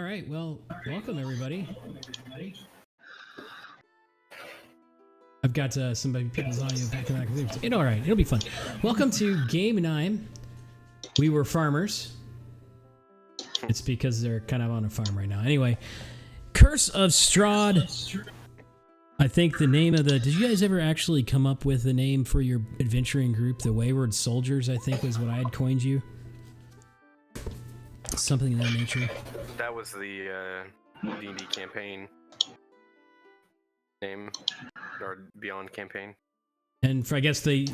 right, well, welcome everybody. I've got some people's audio back in the back. All right, it'll be fun. Welcome to Game 9. We were farmers. It's because they're kind of on a farm right now. Anyway, Curse of Strahd. I think the name of the... Did you guys ever actually come up with a name for your adventuring group? The Wayward Soldiers, I think, was what I had coined you. Something of that nature. That was the D&D campaign name, or Beyond campaign. And for, I guess, the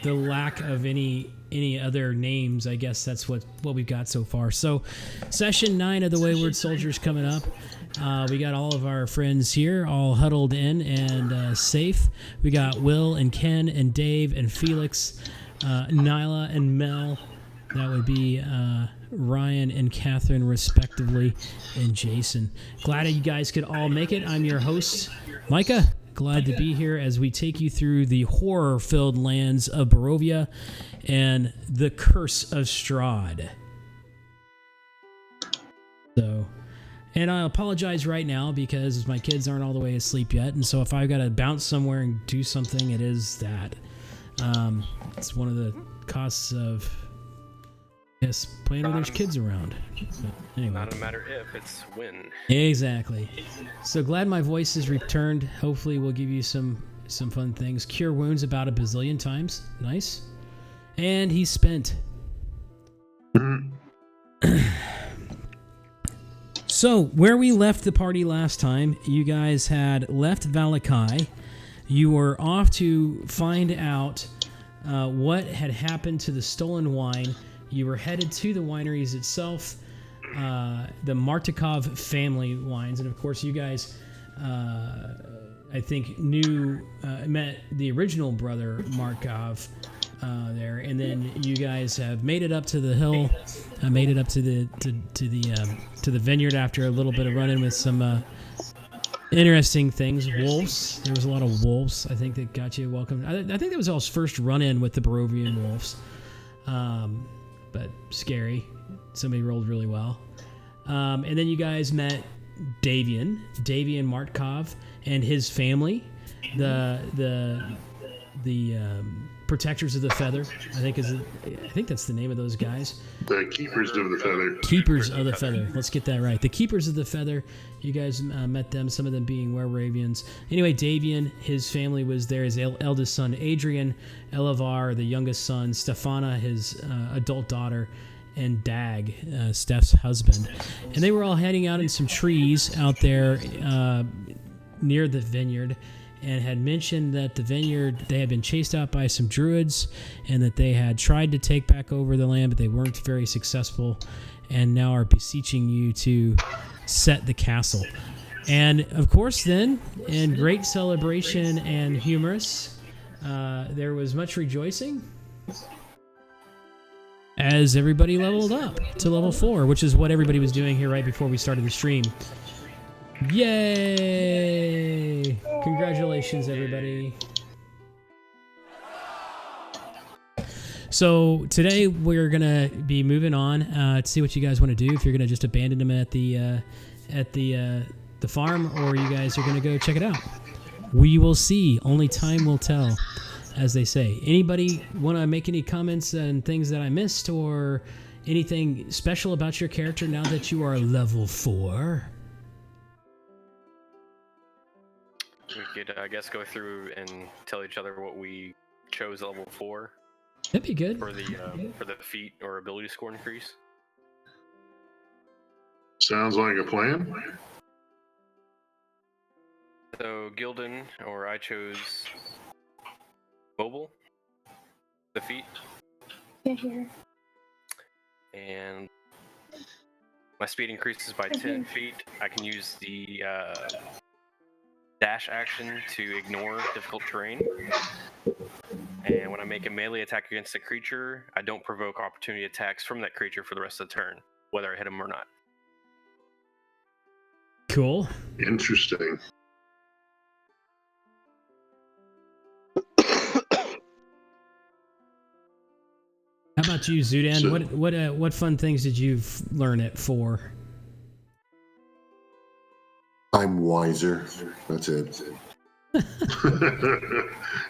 lack of any other names, I guess that's what we've got so far. So, session 9 of the Wayward Soldiers coming up. We got all of our friends here, all huddled in and safe. We got Will and Ken and Dave and Felix, Nyla and Mel. That would be Ryan and Catherine, respectively, and Jason. Glad you guys could all make it. I'm your host, Micah. Glad to be here as we take you through the horror-filled lands of Barovia and the Curse of Strahd. So, and I apologize right now because my kids aren't all the way asleep yet, and so if I've got to bounce somewhere and do something, it is that. It's one of the costs of... Yes, playing when there's kids around. But anyway. Not a matter if, it's when. Exactly. So glad my voice has returned. Hopefully we'll give you some fun things. Cure wounds about a bazillion times. Nice. And he's spent. So where we left the party last time, you guys had left Valakai. You were off to find out what had happened to the stolen wine. You were headed to the wineries itself, the Martikov family wines. And of course, you guys, I think, met the original brother Markov there. And then you guys have made it up to the hill, made it up to the vineyard after a little bit of run-in with some interesting things. Wolves. There was a lot of wolves, I think, that got you welcomed. I think that was y'all's first run-in with the Barovian wolves. But scary. Somebody rolled really well. And then you guys met Davian Martkov and his family, the Protectors of the Feather. I think that's the name of those guys. The Keepers of the Feather. Keepers of the Feather. Let's get that right. The Keepers of the Feather. You guys met them, some of them being Were-Ravians. Anyway, Davian, his family was there. His eldest son, Adrian, Elevar, the youngest son, Stefana, his adult daughter, and Dag, Steph's husband. And they were all heading out in some trees out there near the vineyard, and had mentioned that the vineyard, they had been chased out by some druids, and that they had tried to take back over the land, but they weren't very successful, and now are beseeching you to set the castle. And of course then, in great celebration and humorous, there was much rejoicing as everybody leveled up to level 4, which is what everybody was doing here right before we started the stream. Yay! Congratulations, everybody. So today we're gonna be moving on to see what you guys want to do. If you're gonna just abandon them at the farm, or you guys are gonna go check it out. We will see. Only time will tell, as they say. Anybody want to make any comments and things that I missed, or anything special about your character now that you are level 4? We could, I guess, go through and tell each other what we chose level 4. That'd be good. For the feat or ability score increase. Sounds like a plan. So Gildan, or I chose mobile, the feat. Here. And my speed increases by 10 feet. I can use the dash action to ignore difficult terrain. And when I make a melee attack against a creature, I don't provoke opportunity attacks from that creature for the rest of the turn, whether I hit him or not. Cool. Interesting. How about you, Zudan? So, what fun things did you learn it for? I'm wiser. That's it.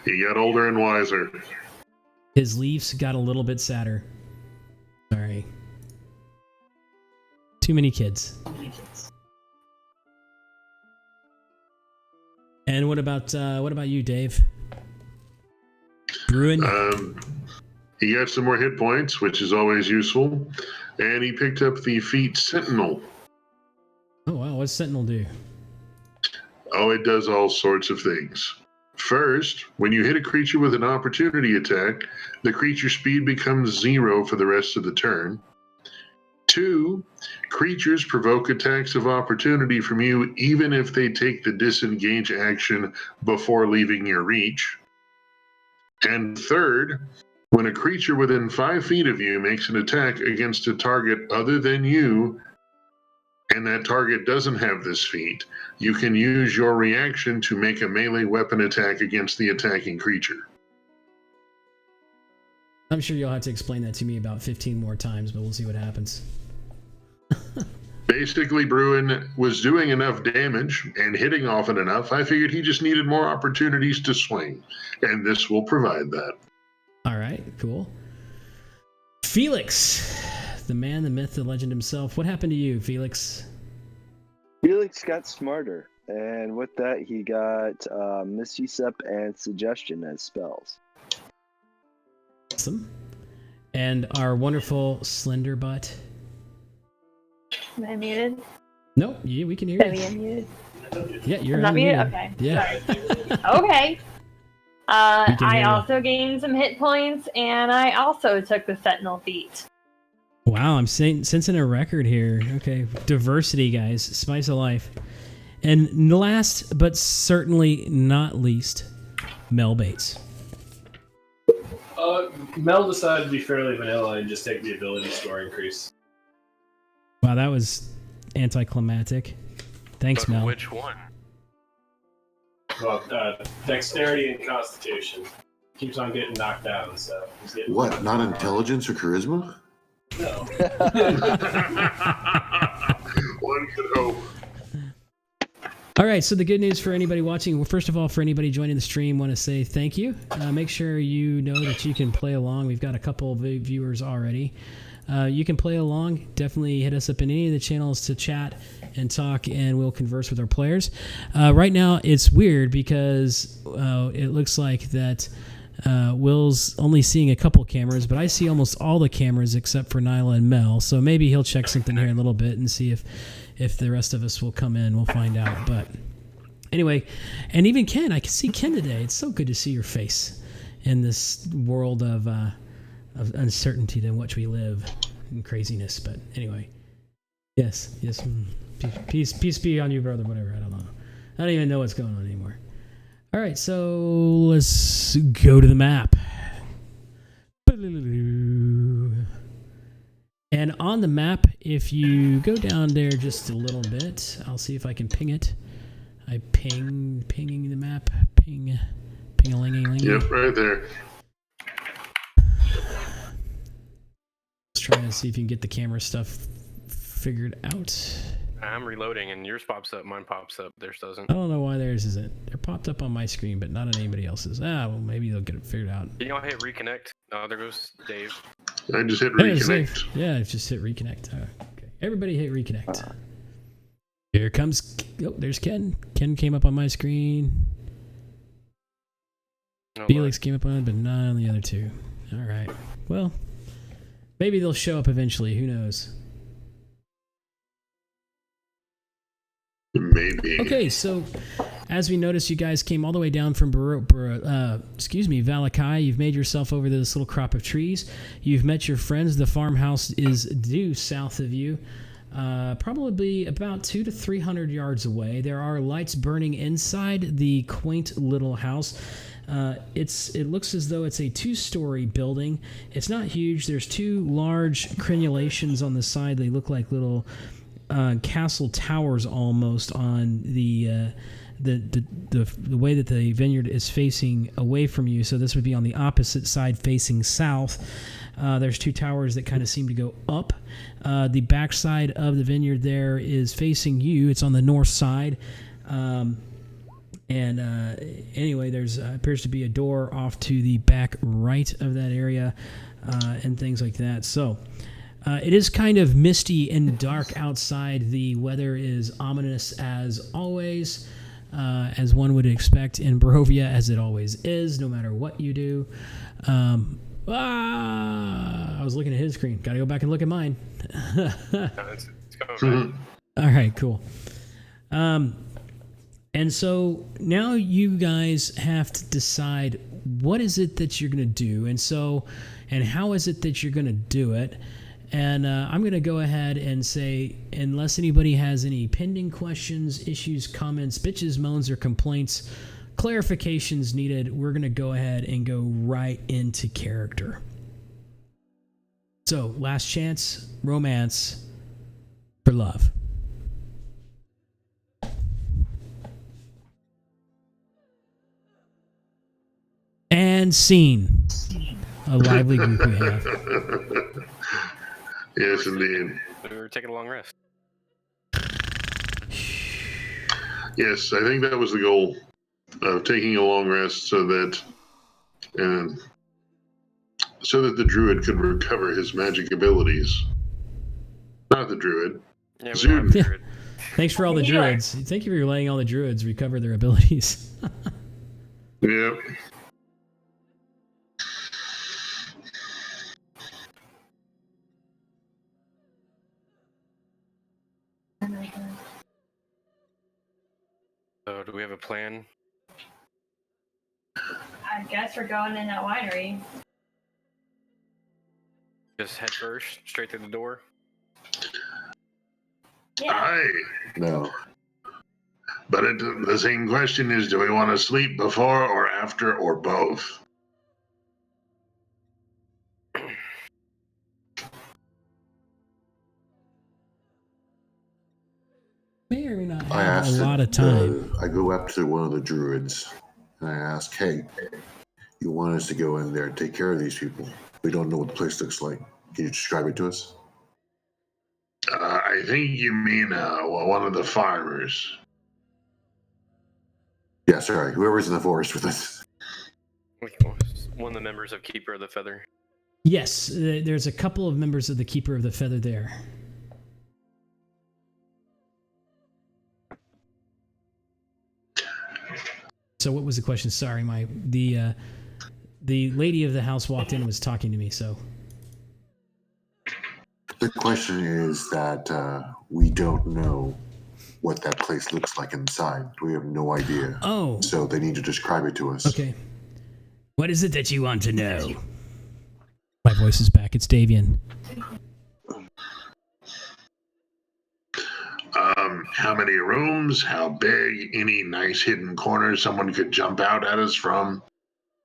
He got older and wiser. His leaves got a little bit sadder. Sorry. Too many kids. And what about you, Dave? Bruin? He got some more hit points, which is always useful. And he picked up the feat Sentinel. Oh, wow. What's Sentinel do? Oh, it does all sorts of things. First, when you hit a creature with an opportunity attack, the creature's speed becomes 0 for the rest of the turn. 2, creatures provoke attacks of opportunity from you even if they take the disengage action before leaving your reach. And third, when a creature within 5 feet of you makes an attack against a target other than you, and that target doesn't have this feat, you can use your reaction to make a melee weapon attack against the attacking creature. I'm sure you'll have to explain that to me about 15 more times, but we'll see what happens. Basically, Bruin was doing enough damage and hitting often enough, I figured he just needed more opportunities to swing, and this will provide that. All right, cool. Felix, the man, the myth, the legend himself. What happened to you, Felix? Felix got smarter, and with that, he got Misuse Up and Suggestion as spells. Awesome. And our wonderful Slender Butt. Am I muted? Nope, yeah, we can hear Am you. I muted? Yeah, you're I'm not muted? unmuted. Okay. Yeah. Sorry. Okay. We can hear I you. also gained some hit points, and I also took the Sentinel feat. Wow, I'm sensing a record here. Okay, diversity, guys, spice of life. And last but certainly not least, Mel Bates. Mel decided to be fairly vanilla and just take the ability score increase. Wow, that was anticlimactic. Thanks, But Mel. which one? Well, dexterity and constitution. Keeps on getting knocked down, so he's getting What? Not intelligence or charisma? No. One could hope. All right, so the good news for anybody watching, well, first of all, for anybody joining the stream, want to say thank you. Make sure you know that you can play along. We've got a couple of viewers already. You can play along. Definitely hit us up in any of the channels to chat and talk, and we'll converse with our players. Right now, it's weird because it looks like that Will's only seeing a couple cameras, but I see almost all the cameras except for Nyla and Mel. So maybe he'll check something here in a little bit and see if the rest of us will come in. We'll find out. But anyway, and even Ken, I can see Ken today. It's so good to see your face in this world of uncertainty in which we live and craziness. But anyway, yes. Peace be on you, brother. Whatever. I don't know. I don't even know what's going on anymore. All right, so let's go to the map. And on the map, if you go down there just a little bit, I'll see if I can ping it. I pinging the map. Ping-a-ling-a-ling. Yep, right there. Let's try and see if you can get the camera stuff figured out. I'm reloading, and yours pops up, mine pops up, theirs doesn't. I don't know why theirs isn't. They're popped up on my screen, but not on anybody else's. Well, maybe they'll get it figured out. You know, I hit reconnect. Oh, there goes Dave. I just hit Hey, it's reconnect. safe. Yeah, it's just hit reconnect. Okay. Everybody hit reconnect. Here comes... Oh, there's Ken. Ken came up on my screen. Oh, Felix came up on it, but not on the other two. All right. Well, maybe they'll show up eventually. Who knows? Maybe. Okay, so as we noticed, you guys came all the way down from Valakai. You've made yourself over to this little crop of trees. You've met your friends. The farmhouse is due south of you, probably about 200 to 300 yards away. There are lights burning inside the quaint little house. It looks as though it's a 2-story building. It's not huge. There's 2 large crenulations on the side. They look like little castle towers almost on the the way that the vineyard is facing away from you. So this would be on the opposite side, facing south. There's two towers that kind of seem to go up. The back side of the vineyard there is facing you. It's on the north side. Anyway, there's appears to be a door off to the back right of that area, and things like that. So it is kind of misty and dark outside. The weather is ominous as always, as one would expect in Barovia, as it always is, no matter what you do. I was looking at his screen. Got to go back and look at mine. It's going back. All right, cool. And so now you guys have to decide what is it that you're going to do, and how is it that you're going to do it. And I'm going to go ahead and say, unless anybody has any pending questions, issues, comments, bitches, moans, or complaints, clarifications needed, we're going to go ahead and go right into character. So, last chance, romance for love. And scene. A lively group we have. Yes, indeed. We're taking a long rest. Yes, I think that was the goal of taking a long rest so that the druid could recover his magic abilities. Not the druid. Yeah, Zoom. we don't have Thanks for all the druids. Thank you for letting all the druids recover their abilities. Yep. So, do we have a plan? I guess we're going in that winery. Just head first, straight through the door. Yeah. Aye. No. But the same question is, do we want to sleep before or after or both? May or may not I have a asked lot of time. I go up to one of the druids and I ask, hey, you want us to go in there and take care of these people? We don't know what the place looks like. Can you describe it to us? I think you mean one of the farmers. Yeah, sorry. Whoever's in the forest with us. One of the members of Keeper of the Feather. Yes, there's a couple of members of the Keeper of the Feather there. So what was the question? Sorry, the lady of the house walked in and was talking to me, so. The question is that we don't know what that place looks like inside. We have no idea. Oh. So they need to describe it to us. Okay. What is it that you want to know? My voice is back. It's Davian. How many rooms? How big? Any nice hidden corners someone could jump out at us from?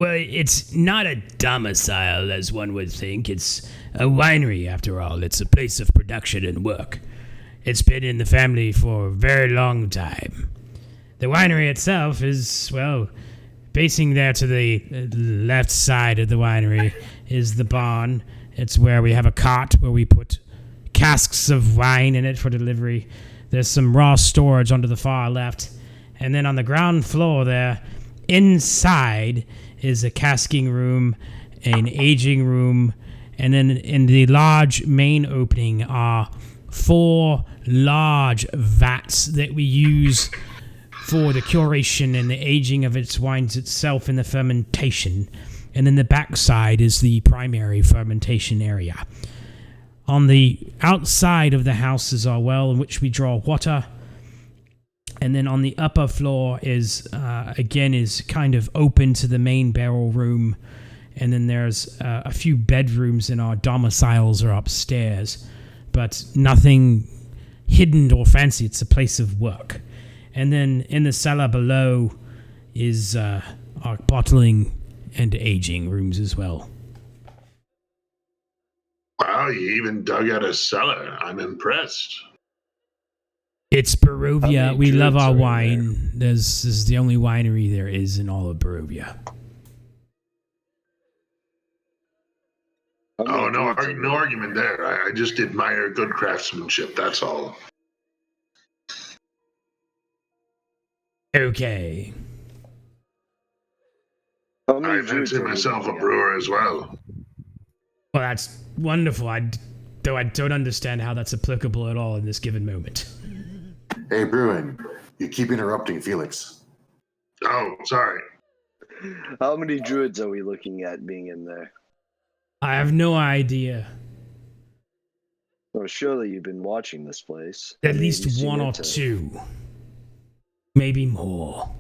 Well, it's not a domicile, as one would think. It's a winery, after all. It's a place of production and work. It's been in the family for a very long time. The winery itself is, well, facing there to the left side of the winery is the barn. It's where we have a cart where we put casks of wine in it for delivery. There's some raw storage onto the far left. And then on the ground floor there, inside, is a casking room, an aging room, and then in the large main opening are 4 large vats that we use for the curation and the aging of its wines itself and the fermentation. And then the backside is the primary fermentation area. On the outside of the house is our well in which we draw water. And then on the upper floor is kind of open to the main barrel room. And then there's a few bedrooms in our domiciles or upstairs. But nothing hidden or fancy. It's a place of work. And then in the cellar below is our bottling and aging rooms as well. Wow, you even dug out a cellar. I'm impressed. It's Barovia. We love our druids are wine. This is the only winery there is in all of Barovia. How many Oh, no, druids are no there? argument there. I just admire good craftsmanship. That's all. Okay. How many I druids fancy are we myself a looking at? brewer as well. Well, that's wonderful. Though I don't understand how that's applicable at all in this given moment. Hey, Bruin, you keep interrupting Felix. Oh, sorry. How many druids are we looking at being in there? I have no idea. Well, surely you've been watching this place. At I mean, least you've seen one or it, two. Maybe more.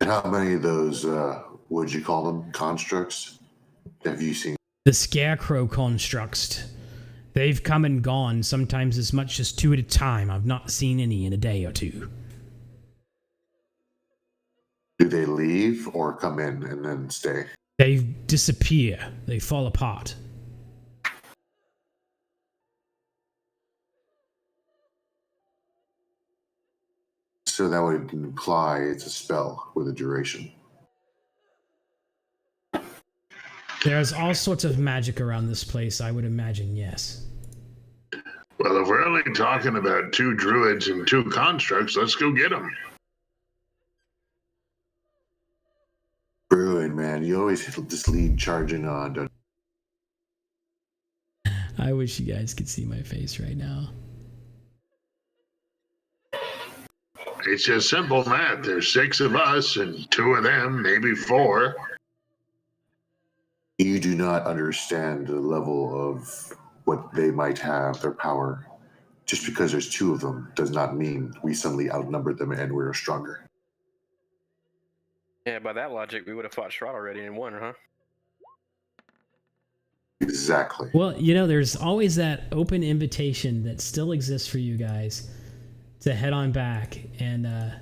And how many of those, what'd you call them, constructs, have you seen? The scarecrow constructs. They've come and gone, sometimes as much as 2 at a time. I've not seen any in a day or two. Do they leave or come in and then stay? They disappear. They fall apart. So that would imply it's a spell with a duration. There's all sorts of magic around this place, I would imagine, yes. Well, if we're only talking about 2 druids and 2 constructs, let's go get them. Bruin, man, you always hit this lead charging on, don't you? I wish you guys could see my face right now. It's just simple math. There's 6 of us and 2 of them, maybe 4. You do not understand the level of what they might have, their power. Just because there's 2 of them does not mean we suddenly outnumber them and we're stronger. Yeah, by that logic, we would have fought Strahd already and won, huh? Exactly. Well, you know, there's always that open invitation that still exists for you guys to head on back and I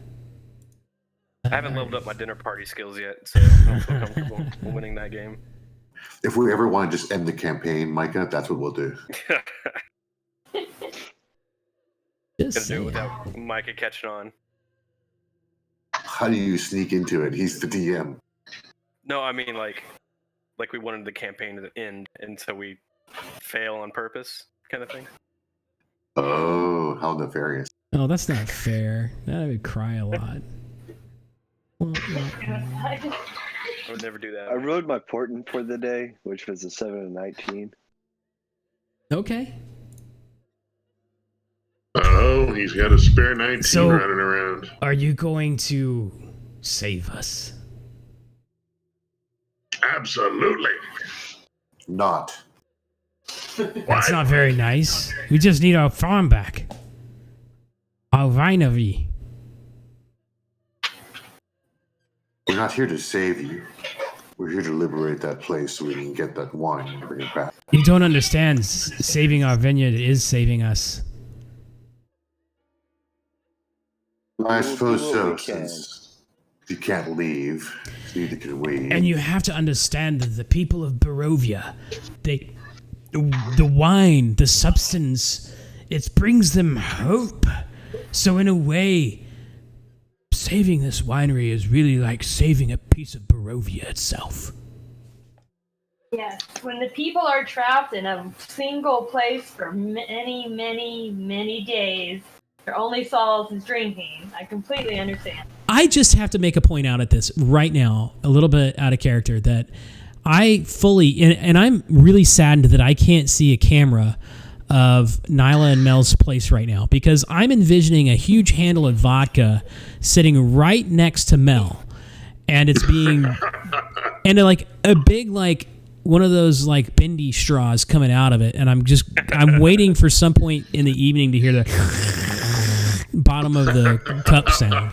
haven't leveled up my dinner party skills yet, so I don't feel comfortable winning that game. If we ever want to just end the campaign, Micah, that's what we'll do. Just Gonna do it saying. without Micah catching on. How do you sneak into it? He's the DM. No, I mean like we wanted the campaign to end, and so we fail on purpose, kind of thing. Oh, how nefarious. Oh, that's not fair. I would cry a lot. I would never do that. I rode my portent for the day, which was a 7 and 19. Okay. Oh, he's got a spare 19 So- running around. Are you going to save us? Absolutely. Not. That's not very nice. We just need our farm back. Our winery. We're not here to save you. We're here to liberate that place so we can get that wine and bring it back. You don't understand. Saving our vineyard is saving us. I We'll suppose do what so, we can. since you can't leave, neither can we. And you have to understand that the people of Barovia, the wine, the substance, it brings them hope. So in a way, saving this winery is really like saving a piece of Barovia itself. Yes, when the people are trapped in a single place for many, many, many days, their only solace is drinking. I completely understand. I just have to make a point out at this right now, a little bit out of character, that I fully, and I'm really saddened that I can't see a camera of Nyla and Mel's place right now, because I'm envisioning a huge handle of vodka sitting right next to Mel, and it's being, and like a big, like one of those like bendy straws coming out of it, and I'm waiting for some point in the evening to hear the bottom of the cup sound.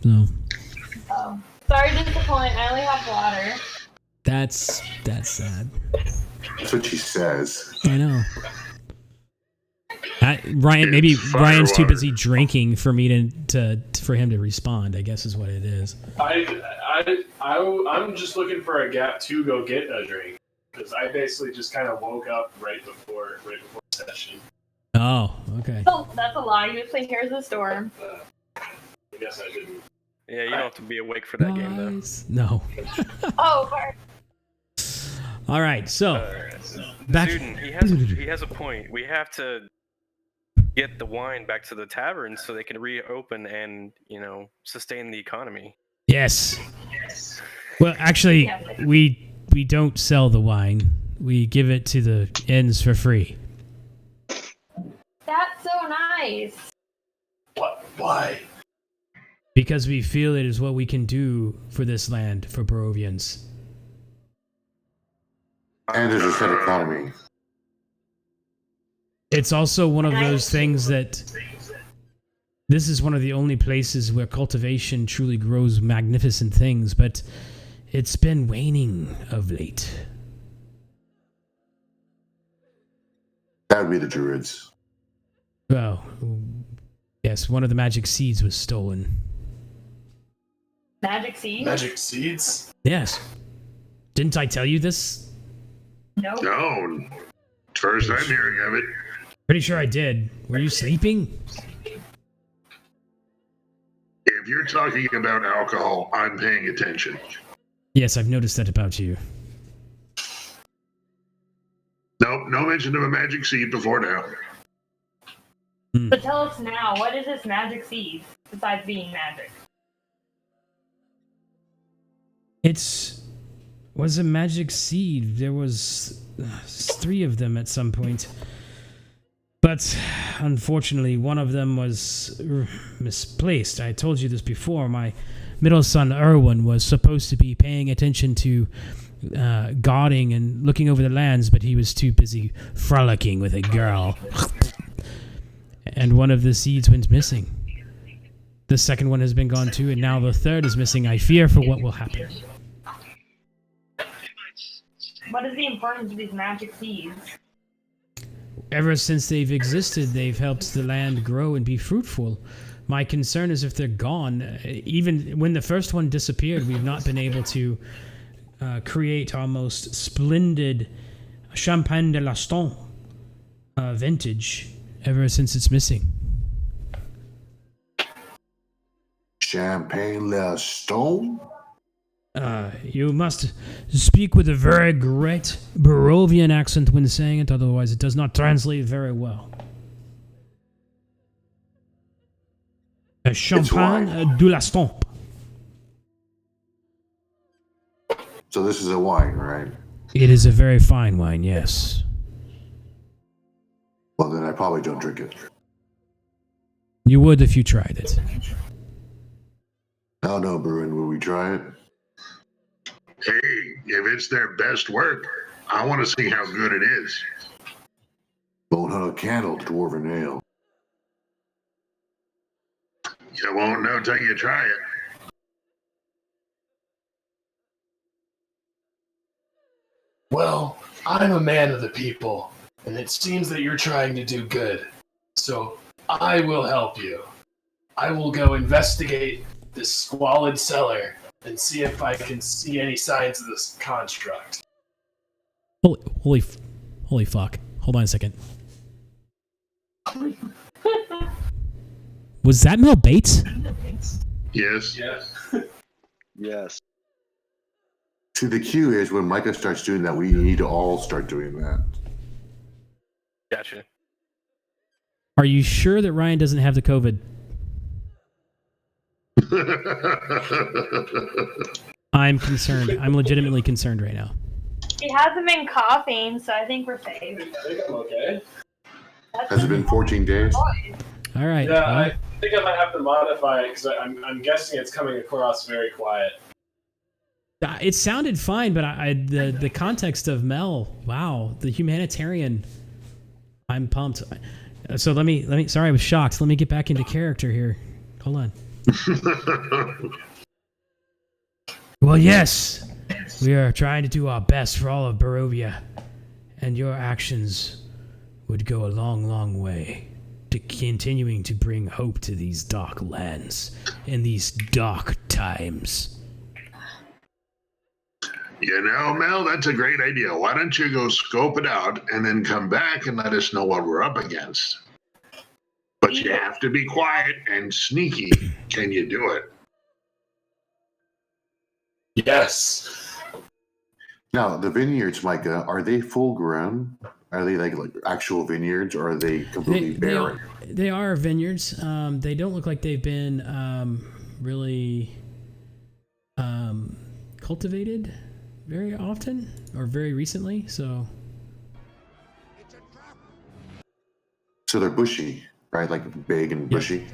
So Sorry to disappoint. I only have water. that's sad. That's what she says. I know. Ryan, maybe It's Ryan's too firewater. busy drinking for me for him to respond, I guess is what it is. I'm just looking for a gap to go get a drink. because I basically just kind of woke up right before session. Oh, okay. Oh, that's a lie. Usually here's a storm. I guess I didn't. Yeah, you don't have to be awake for that game though. Nice. No. Oh, sorry. All right, so back. Student, he has a point. We have to get the wine back to the tavern so they can reopen and sustain the economy. Yes. Well, actually, we don't sell the wine. We give it to the inns for free. That's so nice. What? Why? Because we feel it is what we can do for this land, for Barovians. And there's a set economy. It's also one of those things that this is one of the only places where cultivation truly grows magnificent things, but it's been waning of late. That would be the druids. Well, yes, one of the magic seeds was stolen. Magic seed? Magic seeds? Yes. Didn't I tell you this? No. No. First I'm hearing of it. Pretty sure I did. Were you sleeping? If you're talking about alcohol, I'm paying attention. Yes, I've noticed that about you. Nope, no mention of a magic seed before now. But tell us now, what is this magic seed besides being magic? Was a magic seed. There was 3 of them at some point. But unfortunately, one of them was misplaced. I told you this before. My middle son, Erwin, was supposed to be paying attention to guarding and looking over the lands, but he was too busy frolicking with a girl. And one of the seeds went missing. The second one has been gone too, and now the third is missing. I fear for what will happen. What is the importance of these magic seeds? Ever since they've existed, they've helped the land grow and be fruitful. My concern is if they're gone, even when the first one disappeared, we've not been able to create our most splendid Champagne de l'Aston vintage ever since it's missing. Champagne La Stone? You must speak with a very great Barovian accent when saying it, otherwise it does not translate very well. Champagne de l'Aston. So this is a wine, right? It is a very fine wine, yes. Well, then I probably don't drink it. You would if you tried it. Oh no, Bruin, will we try it? Hey, if it's their best work, I want to see how good it is. Won't hunt a candle to dwarven ale. You won't know till you try it. Well, I'm a man of the people, and it seems that you're trying to do good. So I will help you. I will go investigate this squalid cellar and see if I can see any signs of this construct. Holy fuck. Hold on a second. Was that Mel Bates? Yes. Yes. See, the cue is when Micah starts doing that, we need to all start doing that. Gotcha. Are you sure that Ryan doesn't have the COVID? I'm concerned. I'm legitimately concerned right now. He hasn't been coughing, so I think we're safe. I think I'm okay. Has it been 14 days? All right. Yeah, well, I think I might have to modify it because I'm guessing it's coming across very quiet. it sounded fine, but the context of Mel, wow, the humanitarian. I'm pumped. So let me. Sorry, I was shocked. Let me get back into character here. Hold on. Well, yes, we are trying to do our best for all of Barovia, and your actions would go a long, long way to continuing to bring hope to these dark lands in these dark times. You know, Mel, that's a great idea. Why don't you go scope it out and then come back and let us know what we're up against? But you have to be quiet and sneaky. Can you do it? Yes. Now, the vineyards, Micah, are they full grown? Are they like actual vineyards, or are they completely barren? They are vineyards. They don't look like they've been really cultivated very often or very recently. So they're bushy, right? Like big and bushy,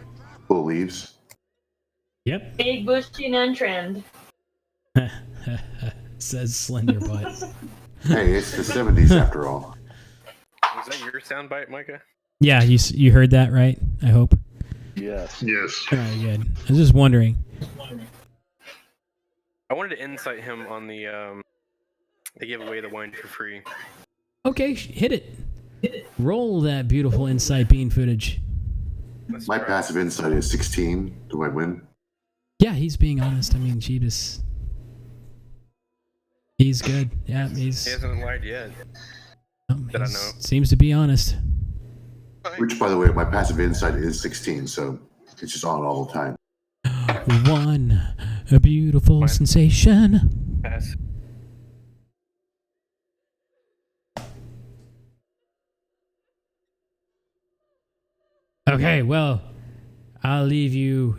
full leaves. Yep. Big, bushy, and untrimmed. Says Slender Butt. Hey, it's the 70s after all. Was that your soundbite, Micah? Yeah, you heard that right? I hope. Yes. Yes. All right, good. I was just wondering. I wanted to insight him on the they give away the wine for free. Okay, hit it. Roll that beautiful insight bean footage. My passive insight is 16. Do I win? Yeah, he's being honest. I mean, Jeebus. He's good. Yeah, He hasn't lied yet. That I know. Seems to be honest. Which, by the way, my passive insight is 16, so it's just on all the time. A beautiful Fine. sensation. Pass. Okay, well, I'll leave you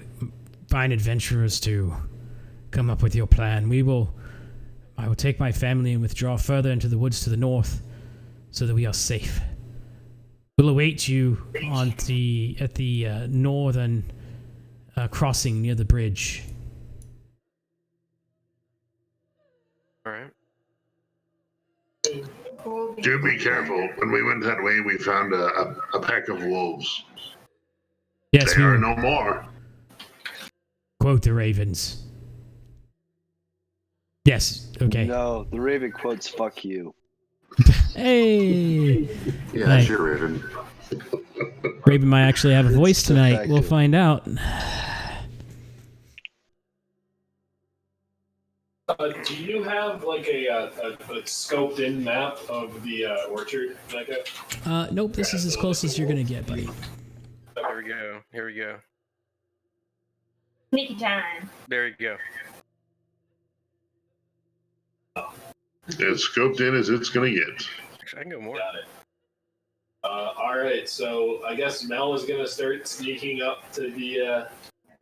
fine adventurers to come up with your plan. I will take my family and withdraw further into the woods to the north so that we are safe. We'll await you at the northern crossing near the bridge. All right. Do be careful. When we went that way, we found a pack of wolves. Yes, They we are will no more. quote the ravens. Yes, okay. No, the Raven quotes "fuck you." Hey! Yeah, that's Hey. your Raven. Raven might actually have a voice It's tonight. effective. We'll find out. Do you have like a scoped in map of the orchard, Micah? Nope, this is as close as you're going to get, buddy. There we go. Here we go. Sneaky time. There you go. As scoped in as it's going to get. Actually, I can go more. Got it. All right, so I guess Mel is gonna start sneaking up to the.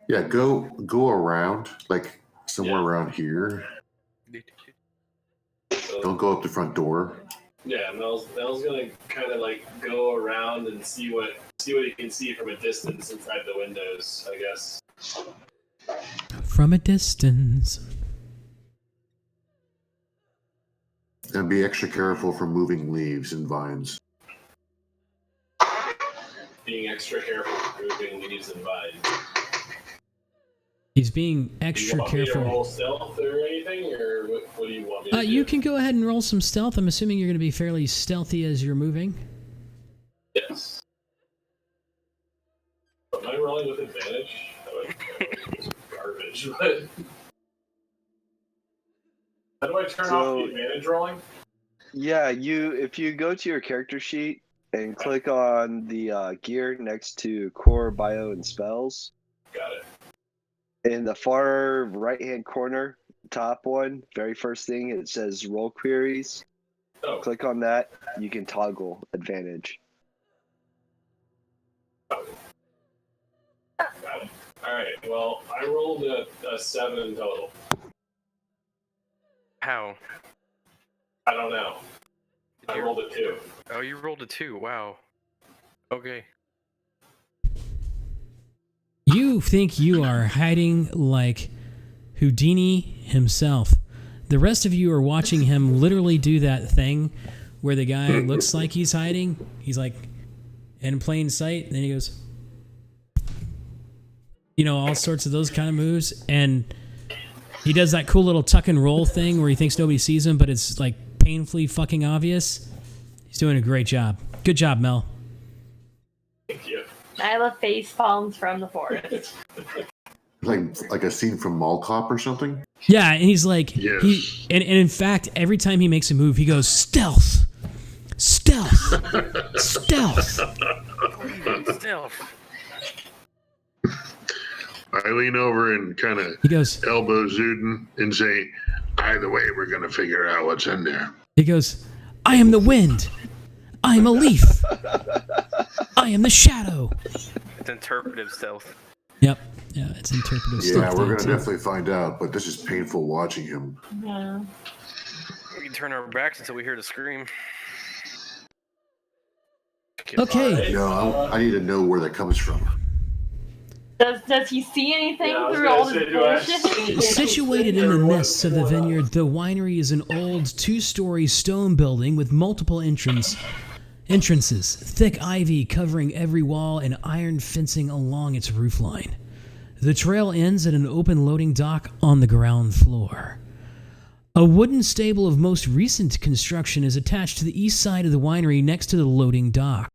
Yeah, go around, like somewhere around here. Don't go up the front door. Yeah, Mel's gonna kind of like go around and see what he can see from a distance inside the windows, I guess. From a distance. And be extra careful from moving leaves and vines. Being extra careful with moving leaves and vines. He's being Do you extra want me to roll careful. stealth or anything, or what do you want me to do? You can go ahead and roll some stealth. I'm assuming you're going to be fairly stealthy as you're moving. Yes. Am I rolling with advantage? It's garbage, but... How do I turn off the advantage rolling? Yeah, if you go to your character sheet and click on the gear next to core, bio, and spells, Got it. in the far right-hand corner, top one, very first thing, it says roll queries. Oh, Click on that. You can toggle advantage. got it. Alright, well, I rolled a 7 in total. How? I don't know. I rolled a 2. Oh, you rolled a 2. Wow. Okay. You think you are hiding like Houdini himself. The rest of you are watching him literally do that thing where the guy looks like he's hiding. He's like in plain sight, and then he goes, all sorts of those kind of moves. And he does that cool little tuck and roll thing where he thinks nobody sees him, but it's like painfully fucking obvious. He's doing a great job. Good job, Mel. Thank you. I love face palms from the forest. Like a scene from Mall Cop or something? Yeah, and he's like, Yes. and in fact, every time he makes a move, he goes, stealth, stealth, stealth. Stealth. I lean over and kind of He goes, elbow Zuden and say, either way, we're going to figure out what's in there. I am the wind. I am a leaf. I am the shadow. It's interpretive stealth. Yep. Yeah, it's interpretive Yeah, stuff. we're there, gonna too. definitely find out. But this is painful watching him. Yeah. We can turn our backs until we hear the scream. Okay. No, I need to know where that comes from. Does he see anything Yeah, I was through gonna all say, this do I bullshit? see- Situated in the midst of the vineyard, the winery is an old 2-story stone building with multiple entrances, thick ivy covering every wall, and iron fencing along its roofline. The trail ends at an open loading dock on the ground floor. A wooden stable of most recent construction is attached to the east side of the winery next to the loading dock.